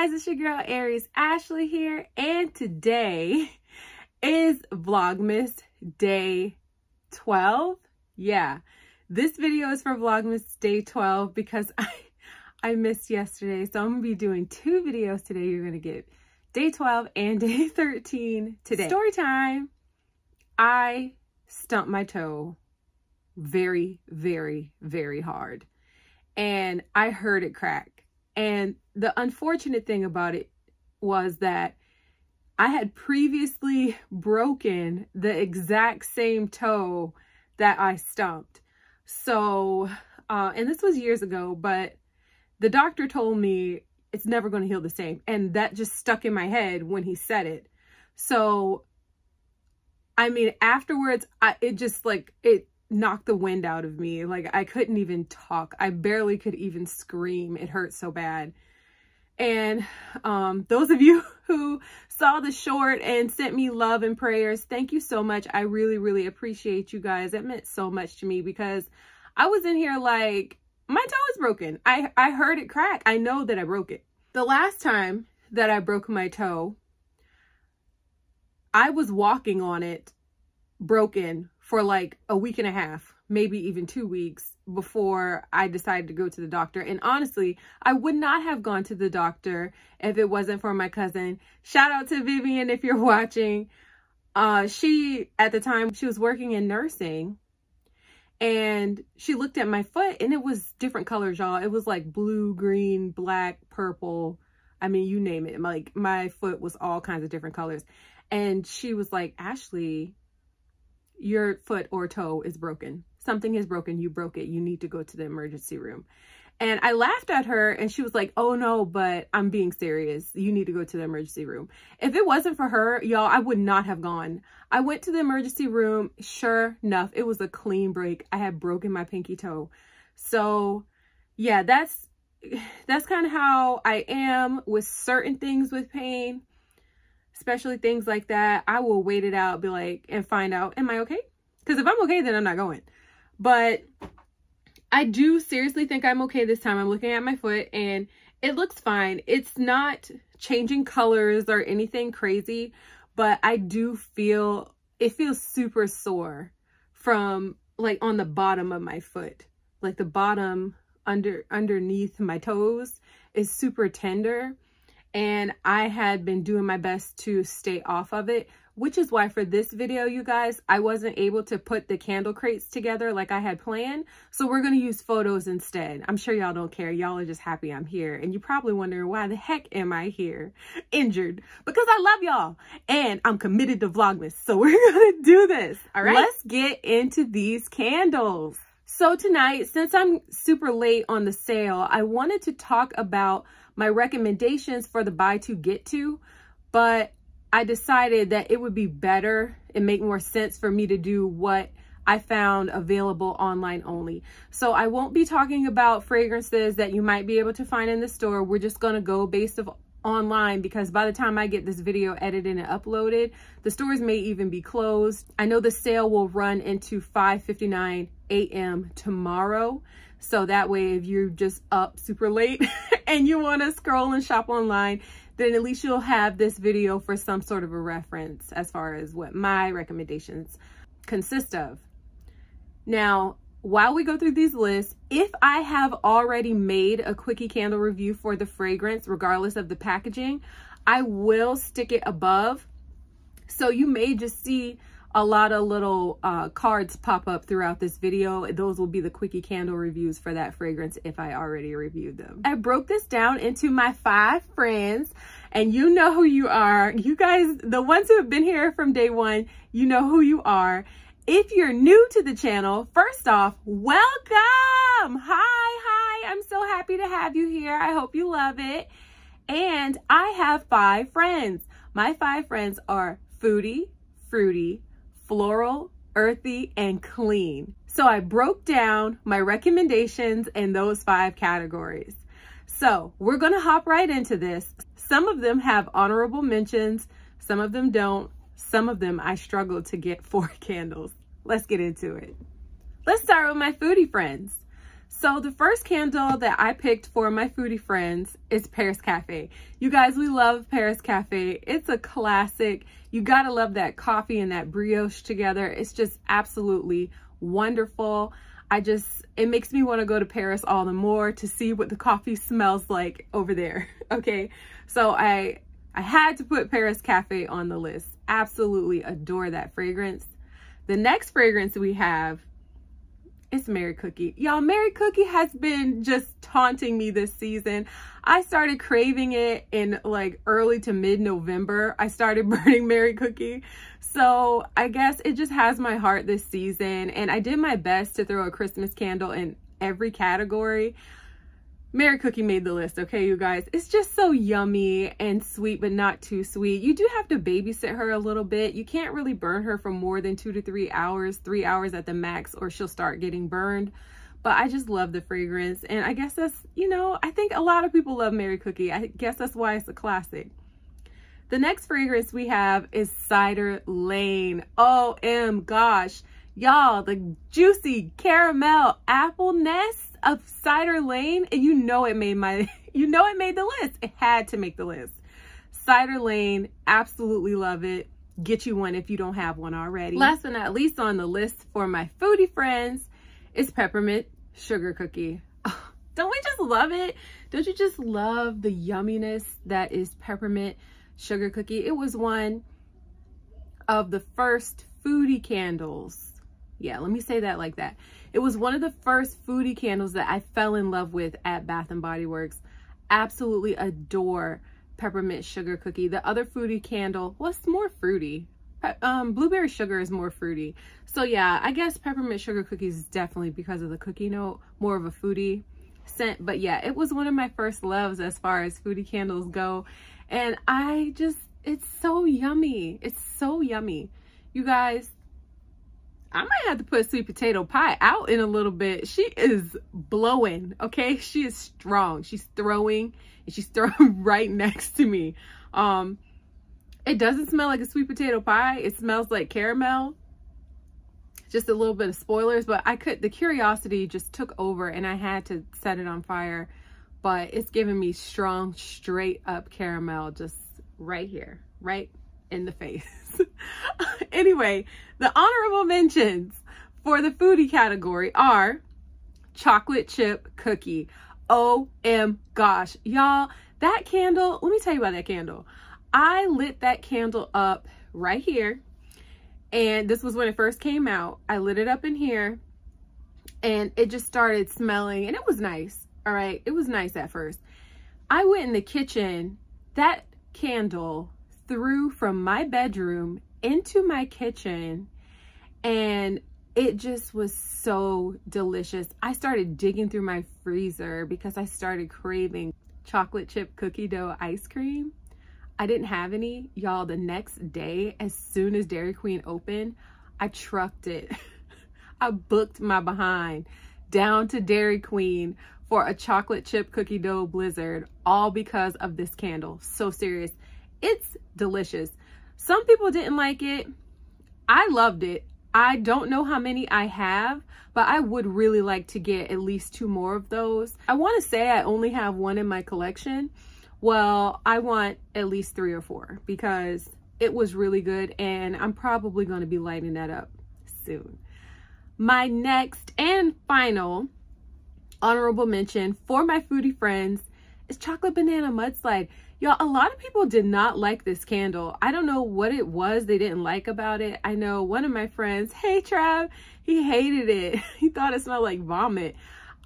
guys, it's your girl Aries Ashley here, and today is Vlogmas day 12. Yeah, this video is for Vlogmas day 12 because I missed yesterday, so I'm gonna be doing two videos today. You're gonna get day 12 and day 13 today. Story time. I stumped my toe very, very, very hard, and I heard it crack. And the unfortunate thing about it was that I had previously broken the exact same toe that I stumped. So, and this was years ago, but the doctor told me it's never going to heal the same. And that just stuck in my head when he said it. So, I mean, afterwards, it knocked the wind out of me. Like, I couldn't even talk. I barely could even scream. It hurt so bad. And those of you who saw the short and sent me love and prayers, thank you so much. I really, really appreciate you guys. That meant so much to me because I was in here like, my toe is broken. I heard it crack. I know that I broke it. The last time that I broke my toe, I was walking on it broken for like a week and a half, maybe even 2 weeks before I decided to go to the doctor. And honestly, I would not have gone to the doctor if it wasn't for my cousin. Shout out to Vivian if you're watching. She, at the time, she was working in nursing, and she looked at my foot and it was different colors, y'all. It was like blue, green, black, purple. I mean, you name it. Like, my foot was all kinds of different colors. And she was like, Ashley, your foot or toe is broken. Something is broken. You broke it. You need to go to the emergency room. And I laughed at her and she was like, oh no, but I'm being serious. You need to go to the emergency room. If it wasn't for her, y'all, I would not have gone. I went to the emergency room. Sure enough, it was a clean break. I had broken my pinky toe. So yeah, that's kind of how I am with certain things with pain. Especially things like that. I will wait it out, be like, and find out, am I okay? Because if I'm okay, then I'm not going. But I do seriously think I'm okay this time. I'm looking at my foot and it looks fine. It's not changing colors or anything crazy, but I do feel, it feels super sore from like on the bottom of my foot. Like the bottom underneath my toes is super tender. And I had been doing my best to stay off of it, which is why for this video, you guys, I wasn't able to put the candle crates together like I had planned. So we're going to use photos instead. I'm sure y'all don't care. Y'all are just happy I'm here. And you probably wondering, why the heck am I here injured? Because I love y'all and I'm committed to Vlogmas. So we're going to do this. All right, let's get into these candles. So tonight, since I'm super late on the sale, I wanted to talk about my recommendations for the buy two get two, but I decided that it would be better and make more sense for me to do what I found available online only. So I won't be talking about fragrances that you might be able to find in the store. We're just gonna go based off online because by the time I get this video edited and uploaded, the stores may even be closed. I know the sale will run into 5:59 a.m. tomorrow. So that way, if you're just up super late and you want to scroll and shop online, then at least you'll have this video for some sort of a reference as far as what my recommendations consist of. Now, while we go through these lists, if I have already made a quickie candle review for the fragrance, regardless of the packaging, I will stick it above. So you may just see a lot of little cards pop up throughout this video. Those will be the quickie candle reviews for that fragrance if I already reviewed them. I broke this down into my 5 friends, and you know who you are. You guys, the ones who have been here from day one, you know who you are. If you're new to the channel, first off, welcome. Hi. I'm so happy to have you here. I hope you love it. And I have 5 friends. My 5 friends are foodie, fruity, floral, earthy, and clean. So I broke down my recommendations in those 5 categories. So we're gonna hop right into this. Some of them have honorable mentions, some of them don't. Some of them I struggled to get 4 candles. Let's get into it. Let's start with my foodie friends. So the first candle that I picked for my foodie friends is Paris Cafe. You guys, we love Paris Cafe. It's a classic. You gotta love that coffee and that brioche together. It's just absolutely wonderful. It makes me want to go to Paris all the more to see what the coffee smells like over there. Okay, so I had to put Paris Cafe on the list. Absolutely adore that fragrance. The next fragrance we have is Mary Cookie. Y'all, Mary Cookie has been just taunting me this season. I started craving it in like early to mid-November. I started burning Mary Cookie. So I guess it just has my heart this season. And I did my best to throw a Christmas candle in every category. Mary Cookie made the list, okay, you guys? It's just so yummy and sweet, but not too sweet. You do have to babysit her a little bit. You can't really burn her for more than 2 to 3 hours, 3 hours at the max, or she'll start getting burned. But I just love the fragrance. And I guess that's, you know, I think a lot of people love Mary Cookie. I guess that's why it's a classic. The next fragrance we have is Cider Lane. Gosh. Y'all, the juicy caramel appleness of Cider Lane, and you know it made the list. It had to make the list. Cider Lane, absolutely love it. Get you one if you don't have one already. Last but not least on the list for my foodie friends is Peppermint Sugar Cookie. Oh, don't we just love it? Don't you just love the yumminess that is Peppermint Sugar Cookie? It was one of the first foodie candles. Yeah, let me say that like that. It was one of the first foodie candles that I fell in love with at Bath & Body Works. Absolutely adore Peppermint Sugar Cookie. The other foodie candle was more fruity. Blueberry sugar is more fruity. So yeah, I guess Peppermint Sugar Cookies is definitely, because of the cookie note, more of a foodie scent. But yeah, it was one of my first loves as far as foodie candles go. And it's so yummy. It's so yummy. You guys, I might have to put Sweet Potato Pie out in a little bit. She is blowing, okay? She is strong. She's throwing, and she's throwing right next to me. It doesn't smell like a sweet potato pie. It smells like caramel. Just a little bit of spoilers, but the curiosity just took over and I had to set it on fire. But it's giving me strong, straight up caramel just right here, right in the face. Anyway, the honorable mentions for the foodie category are chocolate chip cookie. Gosh, y'all, that candle, let me tell you about that candle. I lit that candle up right here, and this was when it first came out. I lit it up in here and it just started smelling, and it was nice. All right, it was nice at first. I went in the kitchen. That candle threw from my bedroom into my kitchen, and it just was so delicious. I started digging through my freezer because I started craving chocolate chip cookie dough ice cream. I didn't have any. Y'all, the next day, as soon as Dairy Queen opened, I trucked it. I booked my behind down to Dairy Queen for a chocolate chip cookie dough blizzard, all because of this candle. So serious. It's delicious. Some people didn't like it. I loved it. I don't know how many I have, but I would really like to get at least 2 more of those. I want to say I only have 1 in my collection. Well, I want at least 3 or 4 because it was really good, and I'm probably going to be lighting that up soon. My next and final honorable mention for my foodie friends is Chocolate Banana Mudslide. Y'all, a lot of people did not like this candle. I don't know what it was they didn't like about it. I know one of my friends, hey Trav, he hated it. He thought it smelled like vomit.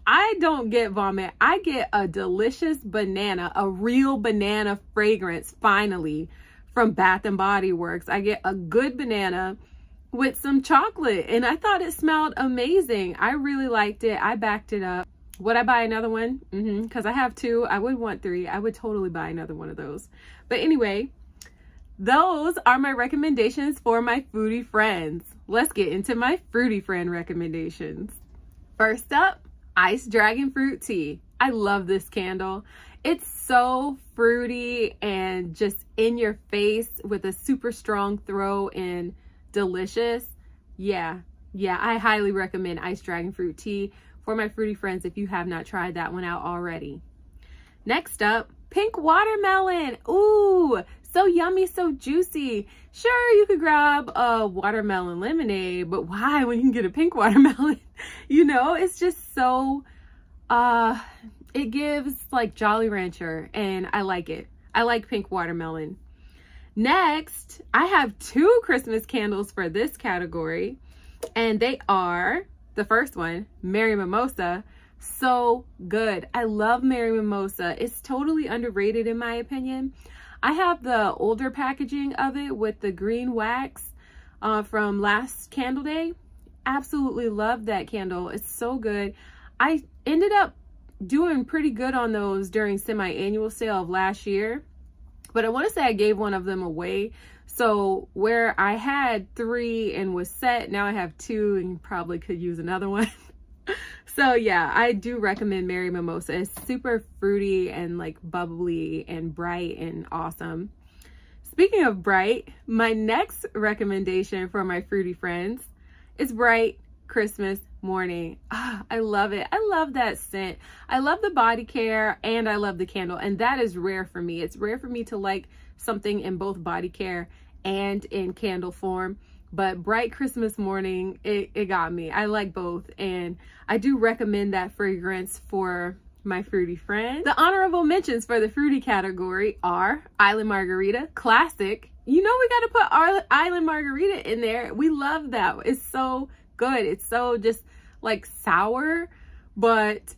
I don't get vomit. I get a delicious banana, a real banana fragrance, finally, from Bath & Body Works. I get a good banana with some chocolate, and I thought it smelled amazing. I really liked it. I backed it up. Would I buy another one? Because I have 2. I would want 3. I would totally buy another one of those. But anyway, those are my recommendations for my foodie friends. Let's get into my fruity friend recommendations. First up, Iced Dragon Fruit Tea. I love this candle. It's so fruity and just in your face with a super strong throw and delicious. Yeah, I highly recommend Iced Dragon Fruit Tea for my fruity friends if you have not tried that one out already. Next up, pink watermelon. Ooh, so yummy, so juicy. Sure, you could grab a watermelon lemonade, but why when you can get a pink watermelon? You know, it's just so, it gives like Jolly Rancher, and I like it. I like pink watermelon. Next, I have 2 Christmas candles for this category, and they are, the first one, Merry Mimosa. So good. I love Merry Mimosa. It's totally underrated in my opinion. I have the older packaging of it with the green wax from last candle day. Absolutely love that candle. It's so good. I ended up doing pretty good on those during semi-annual sale of last year, but I want to say I gave one of them away. So where I had 3 and was set, now I have 2 and probably could use another one. So yeah, I do recommend Merry Mimosa. It's super fruity and like bubbly and bright and awesome. Speaking of bright, my next recommendation for my fruity friends is Bright Christmas Morning. Ah, I love it. I love that scent. I love the body care and I love the candle, and that is rare for me. It's rare for me to like something in both body care and in candle form. But Bright Christmas Morning, it got me. I like both, and I do recommend that fragrance for my fruity friends. The honorable mentions for the fruity category are Island Margarita, classic. You know we got to put our Island Margarita in there. We love that. It's so good. It's so just like sour, but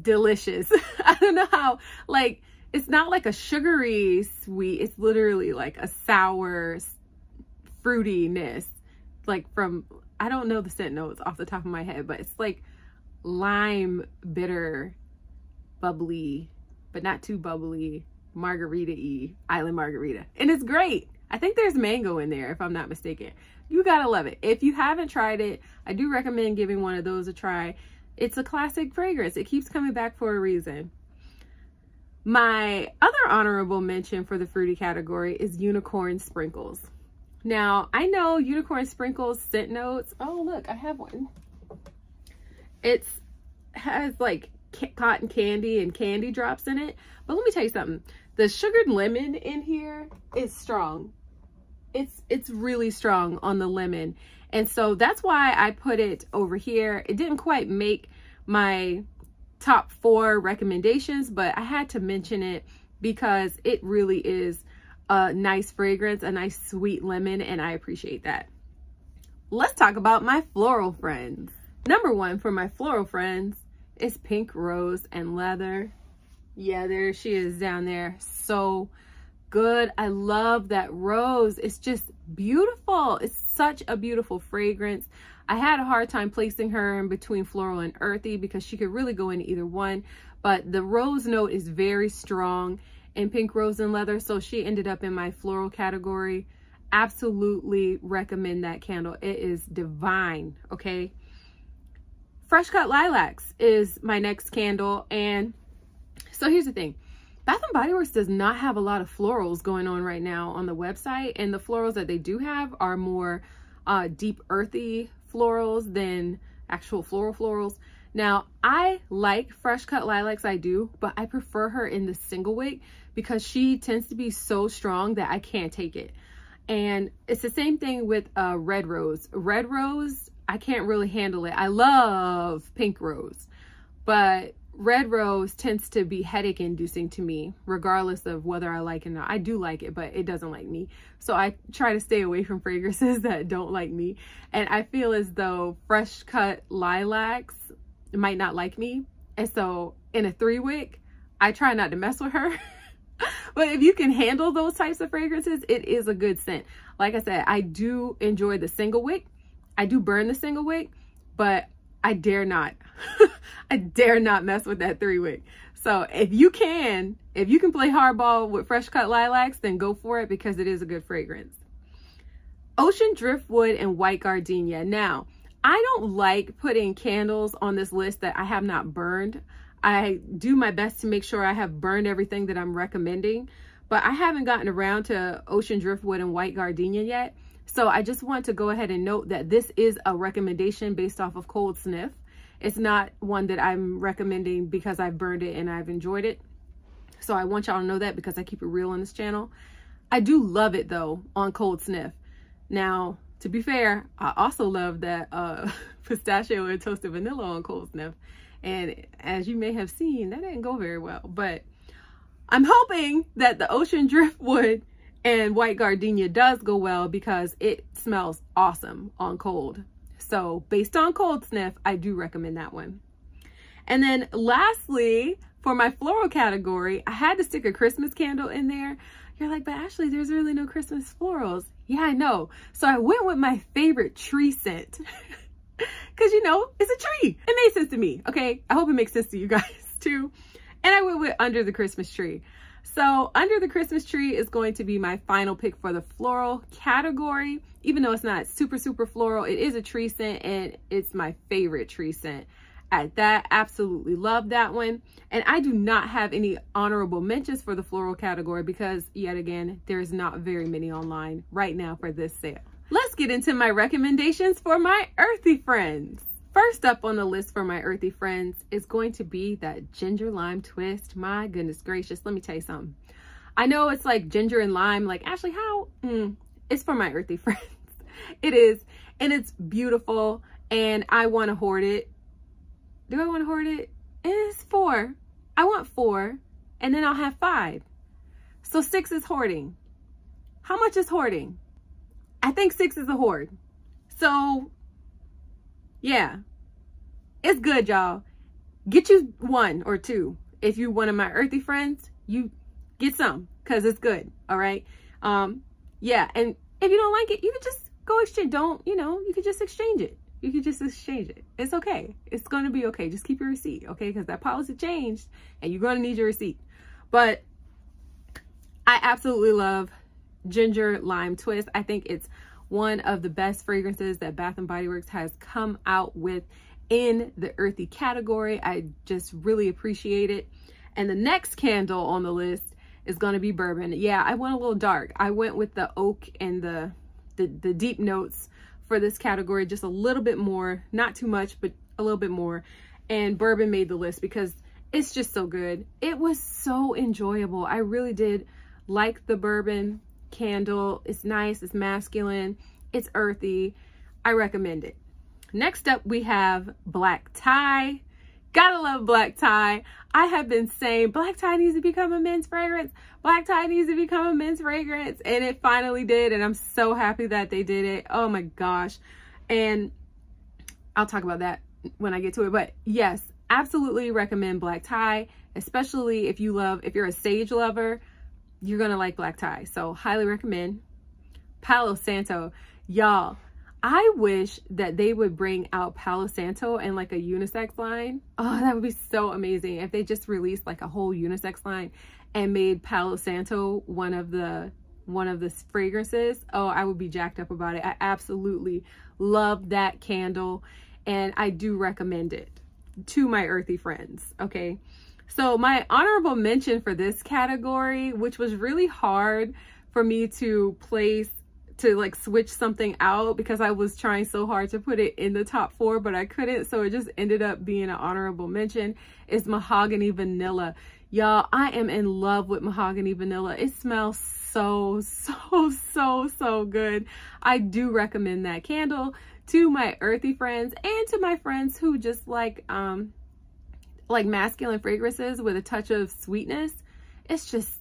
delicious. I don't know how, like, it's not like a sugary sweet. It's literally like a sour fruitiness, like from, I don't know the scent notes off the top of my head, but it's like lime bitter, bubbly, but not too bubbly, margarita-y, Island Margarita. And it's great. I think there's mango in there if I'm not mistaken. You gotta love it. If you haven't tried it, I do recommend giving one of those a try. It's a classic fragrance. It keeps coming back for a reason. My other honorable mention for the fruity category is Unicorn Sprinkles. Now, I know Unicorn Sprinkles scent notes. Oh, look, I have one. It has like cotton candy and candy drops in it. But let me tell you something. The sugared lemon in here is strong. It's really strong on the lemon. And so that's why I put it over here. It didn't quite make my top 4 recommendations, but I had to mention it because it really is a nice fragrance, a nice sweet lemon, and I appreciate that. Let's talk about my floral friends. Number 1 for my floral friends is Pink Rose and Leather. Yeah, there she is down there. So good. I love that rose. It's just beautiful. It's such a beautiful fragrance. I had a hard time placing her in between floral and earthy because she could really go in either one, but the rose note is very strong in Pink Rose and Leather, so she ended up in my floral category. Absolutely recommend that candle. It is divine, okay? Fresh Cut Lilacs is my next candle, and so here's the thing. Bath & Body Works does not have a lot of florals going on right now on the website, and the florals that they do have are more deep earthy florals than actual florals. Now, I like Fresh Cut Lilacs, I do, but I prefer her in the single wick because she tends to be so strong that I can't take it. And it's the same thing with Red Rose. Red Rose, I can't really handle it. I love Pink Rose, but Red Rose tends to be headache inducing to me, regardless of whether I like it or not. I do like it, but it doesn't like me. So I try to stay away from fragrances that don't like me. And I feel as though Fresh Cut Lilacs might not like me. And so in a 3-wick, I try not to mess with her. But if you can handle those types of fragrances, it is a good scent. Like I said, I do enjoy the single wick. I do burn the single wick, but I dare not. I dare not mess with that 3-wick. So if you can play hardball with Fresh Cut Lilacs, then go for it because it is a good fragrance. Ocean Driftwood and White Gardenia. Now, I don't like putting candles on this list that I have not burned. I do my best to make sure I have burned everything that I'm recommending, but I haven't gotten around to Ocean Driftwood and White Gardenia yet. So I just want to go ahead and note that this is a recommendation based off of Cold Sniff. It's not one that I'm recommending because I've burned it and I've enjoyed it. So I want y'all to know that because I keep it real on this channel. I do love it though on cold sniff. Now, to be fair, I also love that pistachio and toasted vanilla on cold sniff. And as you may have seen, that didn't go very well. But I'm hoping that the ocean driftwood and white gardenia does go well because it smells awesome on cold. So based on cold sniff, I do recommend that one. And then lastly, for my floral category, I had to stick a Christmas candle in there. You're like, but Ashley, there's really no Christmas florals. Yeah, I know. So I went with my favorite tree scent. Because, you know, it's a tree. It made sense to me, okay? I hope it makes sense to you guys too. And I went with Under the Christmas Tree. So Under the Christmas Tree is going to be my final pick for the floral category. Even though it's not super, super floral, it is a tree scent and it's my favorite tree scent. At that, absolutely love that one. And I do not have any honorable mentions for the floral category because yet again, there's not very many online right now for this sale. Let's get into my recommendations for my earthy friends. First up on the list for my earthy friends is going to be that ginger lime twist. My goodness gracious, let me tell you something. I know it's like ginger and lime, like Ashley, how? It's for my earthy friends. It is, and it's beautiful, and I want to hoard it. Do I want to hoard it? It's 4. I want 4, and then I'll have 5. So 6 is hoarding. How much is hoarding? I think 6 is a hoard. So yeah, it's good, y'all. Get you 1 or 2. If you one of my earthy friends, you get some because it's good. All right. Yeah. And if you don't like it, you can just go exchange. You can just exchange it. You can just exchange it. It's okay. It's going to be okay. Just keep your receipt. Okay. Because that policy changed and you're going to need your receipt. But I absolutely love ginger lime twist. I think it's one of the best fragrances that Bath and Body Works has come out with in the earthy category. I just really appreciate it. And the next candle on the list is going to be bourbon. Yeah, I went a little dark. I went with the oak and the deep notes for this category, just a little bit more, not too much, but a little bit more. And bourbon made the list because it's just so good. It was so enjoyable. I really did like the bourbon candle. It's nice, it's masculine, it's earthy. I recommend it. Next up, we have black tie. Gotta love black tie. I have been saying black tie needs to become a men's fragrance. Black tie needs to become a men's fragrance. And it finally did. And I'm so happy that they did it. Oh my gosh. And I'll talk about that when I get to it. But yes, absolutely recommend black tie, especially if you're a sage lover, you're going to like black tie. So highly recommend. Palo Santo. Y'all, I wish that they would bring out Palo Santo in like a unisex line. Oh, that would be so amazing if they just released like a whole unisex line and made Palo Santo one of the fragrances. Oh, I would be jacked up about it. I absolutely love that candle and I do recommend it to my earthy friends. Okay. So my honorable mention for this category, which was really hard for me to place, to like switch something out because I was trying so hard to put it in the top 4, but I couldn't. So it just ended up being an honorable mention, is Mahogany Vanilla. Y'all, I am in love with Mahogany Vanilla. It smells so good. I do recommend that candle to my earthy friends and to my friends who just like masculine fragrances with a touch of sweetness. It's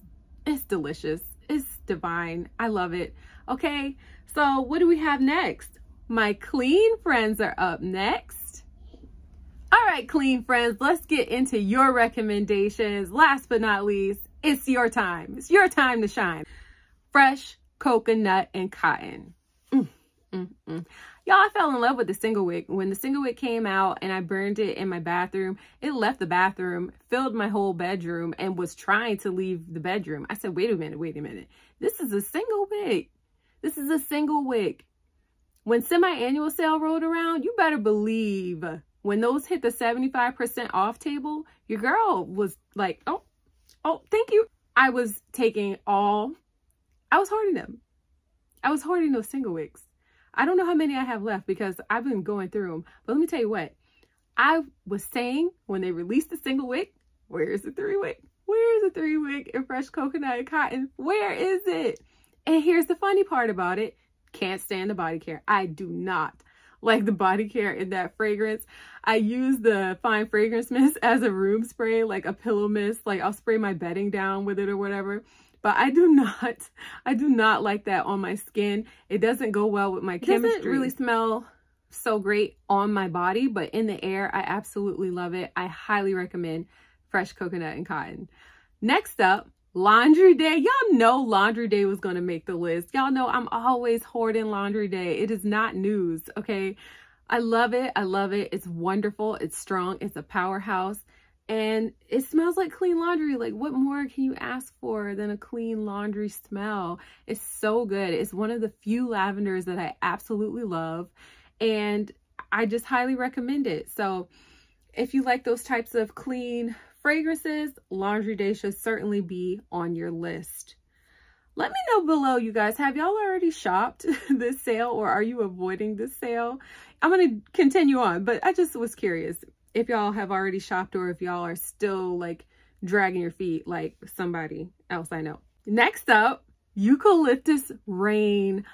delicious. It's divine. I love it. Okay, so what do we have next? My clean friends are up next. All right, clean friends, let's get into your recommendations. Last but not least, it's your time. It's your time to shine. Fresh coconut and cotton. Y'all, I fell in love with the single wick. When the single wick came out and I burned it in my bathroom, it left the bathroom, filled my whole bedroom, and was trying to leave the bedroom. I said, wait a minute. This is a single wick. This is a single wick. When semi-annual sale rolled around, you better believe when those hit the 75% off table, your girl was like, oh, thank you. I was hoarding them. I was hoarding those single wicks. I don't know how many I have left because I've been going through them. But let me tell you what, I was saying when they released the single wick, where is the 3-wick? Where is the 3-wick in Fresh Coconut and Cotton? Where is it? And here's the funny part about it. Can't stand the body care. I do not like the body care in that fragrance. I use the Fine Fragrance Mist as a room spray, like a pillow mist. Like I'll spray my bedding down with it or whatever. But I do not like that on my skin. It doesn't go well with my chemistry. It doesn't really smell so great on my body, but in the air, I absolutely love it. I highly recommend Fresh Coconut and Cotton. Next up, Laundry Day. Y'all know Laundry Day was going to make the list. Y'all know I'm always hoarding Laundry Day. It is not news, okay? I love it. I love it. It's wonderful. It's strong. It's a powerhouse. And it smells like clean laundry. Like, what more can you ask for than a clean laundry smell? It's so good. It's one of the few lavenders that I absolutely love. And I just highly recommend it. So if you like those types of clean fragrances, Laundry Day should certainly be on your list. Let me know below, you guys, have y'all already shopped this sale, or are you avoiding this sale? I'm going to continue on, but I just was curious if y'all have already shopped or if y'all are still like dragging your feet like somebody else I know. Next up, Eucalyptus Rain.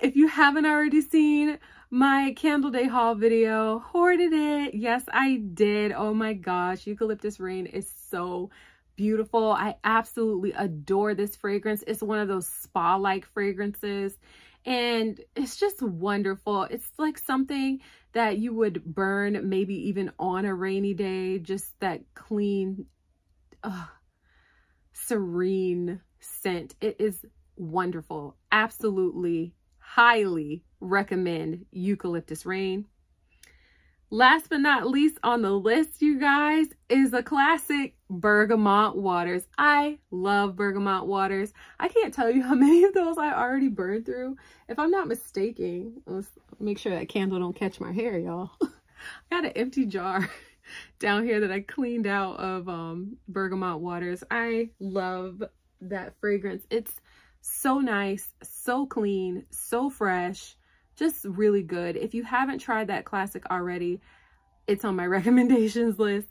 If you haven't already seen my Candle Day haul video, hoarded it. Yes, I did. Oh my gosh, Eucalyptus Rain is so beautiful. I absolutely adore this fragrance. It's one of those spa-like fragrances, and it's just wonderful. It's like something that you would burn maybe even on a rainy day. Just that clean, serene scent. It is wonderful. Absolutely, highly recommend Eucalyptus Rain. Last but not least on the list, you guys, is a classic, Bergamot Waters. I love Bergamot Waters. I can't tell you how many of those I already burned through. If I'm not mistaken, let's make sure that candle don't catch my hair, y'all. I got an empty jar down here that I cleaned out of Bergamot Waters. I love that fragrance. It's so nice, so clean, so fresh. Just really good. If you haven't tried that classic already, it's on my recommendations list.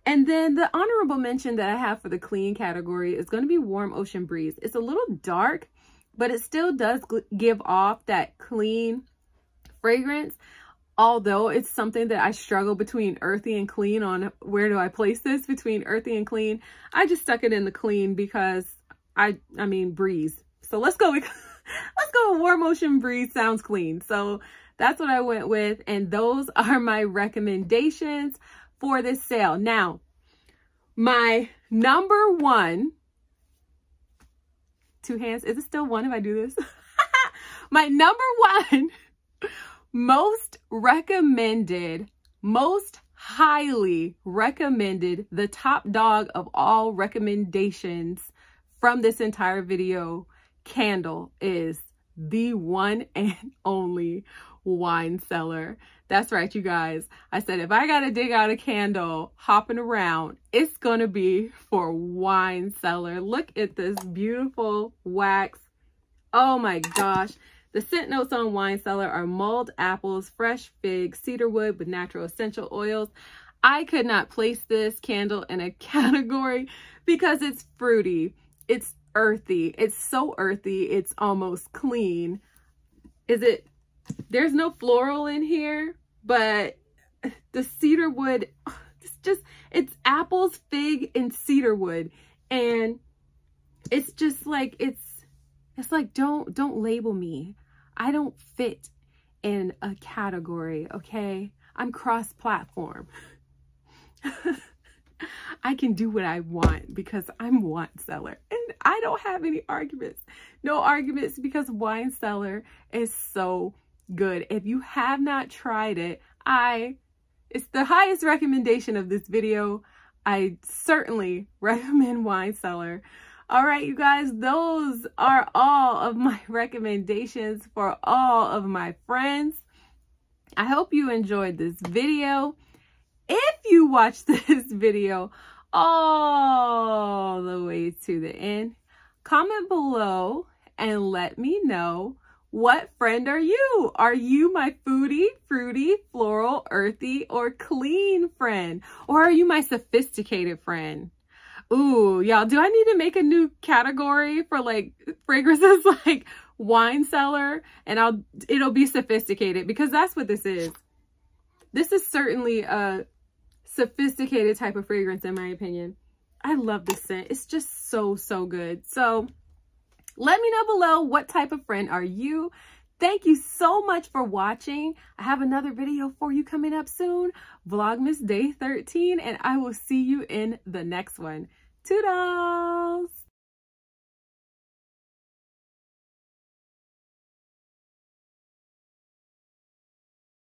And then the honorable mention that I have for the clean category is going to be Warm Ocean Breeze. It's a little dark, but it still does give off that clean fragrance. Although it's something that I struggle between earthy and clean on where do I place this between earthy and clean. I just stuck it in the clean because I mean breeze. So let's go with Warm Ocean Breeze. Sounds clean. So that's what I went with. And those are my recommendations for this sale. Now, my number one, two hands. Is it still one if I do this? My number one most recommended, most highly recommended, the top dog of all recommendations from this entire video candle is the one and only Wine Cellar. That's right, you guys. I said if I gotta dig out a candle hopping around, it's gonna be for Wine Cellar. Look at this beautiful wax. Oh my gosh. The scent notes on Wine Cellar are mulled apples, fresh figs, cedarwood with natural essential oils. I could not place this candle in a category because it's fruity. It's earthy. It's so earthy. It's almost clean. There's no floral in here, but the cedarwood, it's apples, fig, and cedarwood. And it's just like, it's like, don't label me. I don't fit in a category, okay? I'm cross-platform. I can do what I want because I'm Wine Cellar, and I don't have any arguments. No arguments, because Wine Cellar is so good. If you have not tried it, it's the highest recommendation of this video. I certainly recommend Wine Cellar. All right, you guys, those are all of my recommendations for all of my friends. I hope you enjoyed this video. If you watched this video all the way to the end, comment below and let me know What friend are you? Are you my foodie, fruity, floral, earthy, or clean friend? Or are you my sophisticated friend? Ooh, y'all, do I need to make a new category for like fragrances like wine cellar? And it'll be sophisticated, because that's what this is. This is certainly a sophisticated type of fragrance in my opinion. I love this scent. It's just so, so good. So let me know below, what type of friend are you? Thank you so much for watching. I have another video for you coming up soon, Vlogmas Day 13, and I will see you in the next one. Toodles!